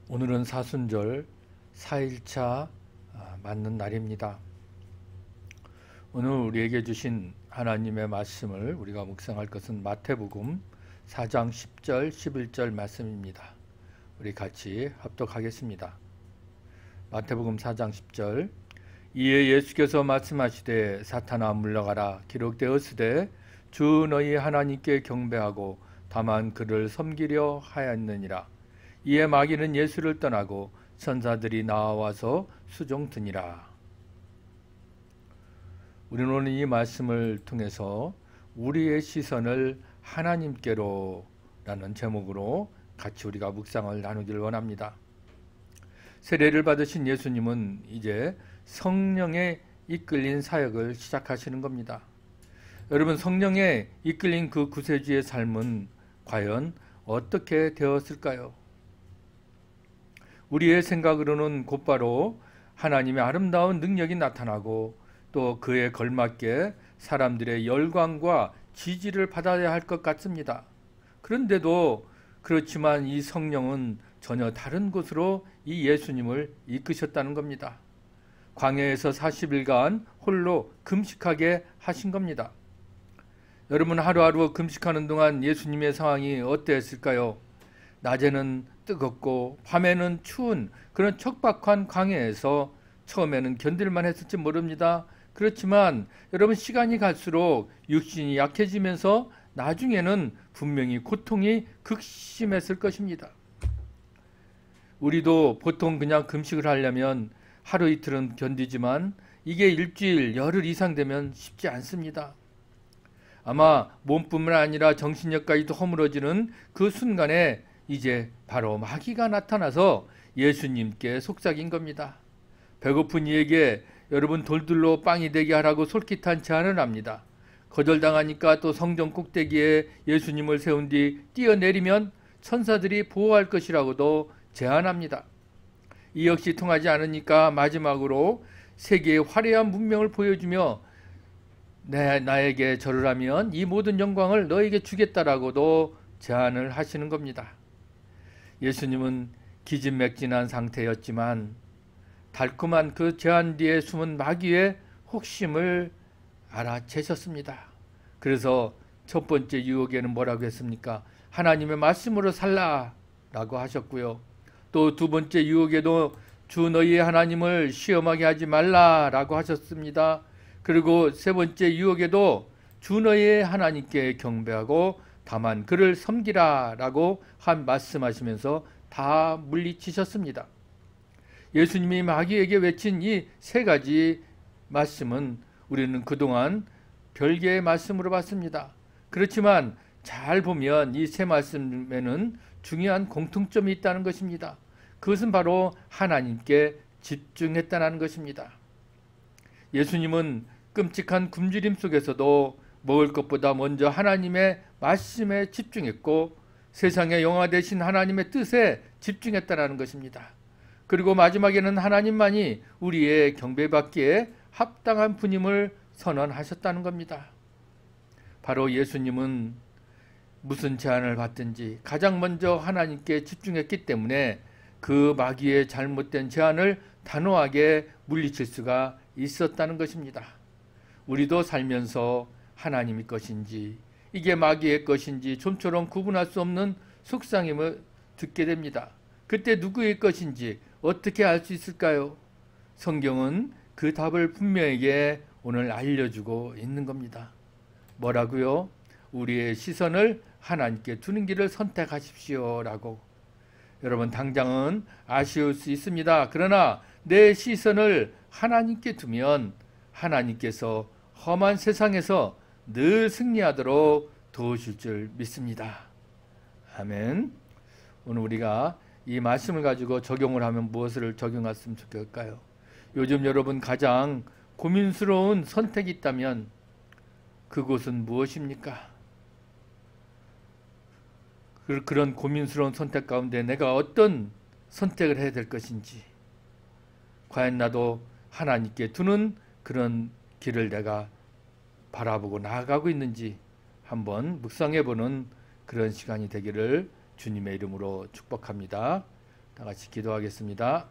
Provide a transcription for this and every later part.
오늘은 사순절 4일차 맞는 날입니다. 오늘 우리에게 주신 하나님의 말씀을 우리가 묵상할 것은 마태복음 4장 10절 11절 말씀입니다. 우리 같이 합독하겠습니다. 마태복음 4장 10절 이에 예수께서 말씀하시되 사탄아 물러가라 기록되었으되 주 너희 하나님께 경배하고 다만 그를 섬기려 하였느니라. 이에 마귀는 예수를 떠나고 천사들이 나와서 수종드니라. 우리는 오늘 이 말씀을 통해서 우리의 시선을 하나님께로 라는 제목으로 같이 우리가 묵상을 나누기를 원합니다. 세례를 받으신 예수님은 이제 성령에 이끌린 사역을 시작하시는 겁니다. 여러분, 성령에 이끌린 그 구세주의 삶은 과연 어떻게 되었을까요? 우리의 생각으로는 곧바로 하나님의 아름다운 능력이 나타나고 또 그에 걸맞게 사람들의 열광과 지지를 받아야 할 것 같습니다. 그런데도 그렇지만 이 성령은 전혀 다른 곳으로 이 예수님을 이끄셨다는 겁니다. 광야에서 40일간 홀로 금식하게 하신 겁니다. 여러분, 하루하루 금식하는 동안 예수님의 상황이 어땠을까요? 낮에는 뜨겁고 밤에는 추운 그런 척박한 광야에서 처음에는 견딜만 했을지 모릅니다. 그렇지만 여러분, 시간이 갈수록 육신이 약해지면서 나중에는 분명히 고통이 극심했을 것입니다. 우리도 보통 그냥 금식을 하려면 하루 이틀은 견디지만 이게 일주일, 열흘 이상 되면 쉽지 않습니다. 아마 몸뿐만 아니라 정신력까지도 허물어지는 그 순간에 이제 바로 마귀가 나타나서 예수님께 속삭인 겁니다. 배고픈 이에게 여러분 돌들로 빵이 되게 하라고 솔깃한 제안을 합니다. 거절당하니까 또 성전 꼭대기에 예수님을 세운 뒤 뛰어내리면 천사들이 보호할 것이라고도 제안합니다. 이 역시 통하지 않으니까 마지막으로 세계의 화려한 문명을 보여주며 나에게 절을 하면 이 모든 영광을 너에게 주겠다라고도 제안을 하시는 겁니다. 예수님은 기진맥진한 상태였지만 달콤한 그 제안 뒤에 숨은 마귀의 혹심을 알아채셨습니다. 그래서 첫 번째 유혹에는 뭐라고 했습니까? 하나님의 말씀으로 살라 라고 하셨고요. 또 두 번째 유혹에도 주 너희의 하나님을 시험하게 하지 말라 라고 하셨습니다. 그리고 세 번째 유혹에도 주 너희의 하나님께 경배하고 다만 그를 섬기라 라고 말씀하시면서 다 물리치셨습니다. 예수님이 마귀에게 외친 이 세 가지 말씀은 우리는 그동안 별개의 말씀으로 봤습니다. 그렇지만 잘 보면 이 세 말씀에는 중요한 공통점이 있다는 것입니다. 그것은 바로 하나님께 집중했다는 것입니다. 예수님은 끔찍한 굶주림 속에서도 먹을 것보다 먼저 하나님의 말씀에 집중했고 세상의 영화 되신 하나님의 뜻에 집중했다는 것입니다. 그리고 마지막에는 하나님만이 우리의 경배받기에 합당한 분임을 선언하셨다는 겁니다. 바로 예수님은 무슨 제안을 받든지 가장 먼저 하나님께 집중했기 때문에 그 마귀의 잘못된 제안을 단호하게 물리칠 수가 있었다는 것입니다. 우리도 살면서 하나님의 것인지 이게 마귀의 것인지 좀처럼 구분할 수 없는 속상임을 듣게 됩니다. 그때 누구의 것인지 어떻게 알 수 있을까요? 성경은 그 답을 분명하게 오늘 알려주고 있는 겁니다. 뭐라고요? 우리의 시선을 하나님께 두는 길을 선택하십시오 라고. 여러분, 당장은 아쉬울 수 있습니다. 그러나 내 시선을 하나님께 두면 하나님께서 험한 세상에서 늘 승리하도록 도우실 줄 믿습니다. 아멘. 오늘 우리가 이 말씀을 가지고 적용을 하면 무엇을 적용했으면 좋을까요? 요즘 여러분 가장 고민스러운 선택이 있다면 그곳은 무엇입니까? 그런 고민스러운 선택 가운데 내가 어떤 선택을 해야 될 것인지, 과연 나도 하나님께 두는 그런 길을 내가 바라보고 나아가고 있는지 한번 묵상해보는 그런 시간이 되기를 주님의 이름으로 축복합니다. 다 같이 기도하겠습니다.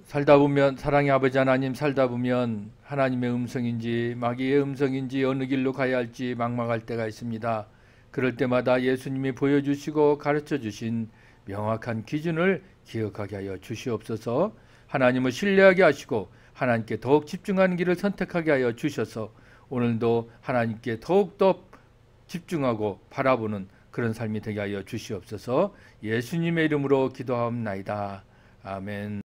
살다 보면 사랑의 아버지 하나님, 살다 보면 하나님의 음성인지 마귀의 음성인지 어느 길로 가야 할지 막막할 때가 있습니다. 그럴 때마다 예수님이 보여주시고 가르쳐주신 명확한 기준을 기억하게 하여 주시옵소서. 하나님을 신뢰하게 하시고 하나님께 더욱 집중하는 길을 선택하게 하여 주셔서 오늘도 하나님께 더욱더 집중하고 바라보는 그런 삶이 되게 하여 주시옵소서. 예수님의 이름으로 기도하옵나이다. 아멘.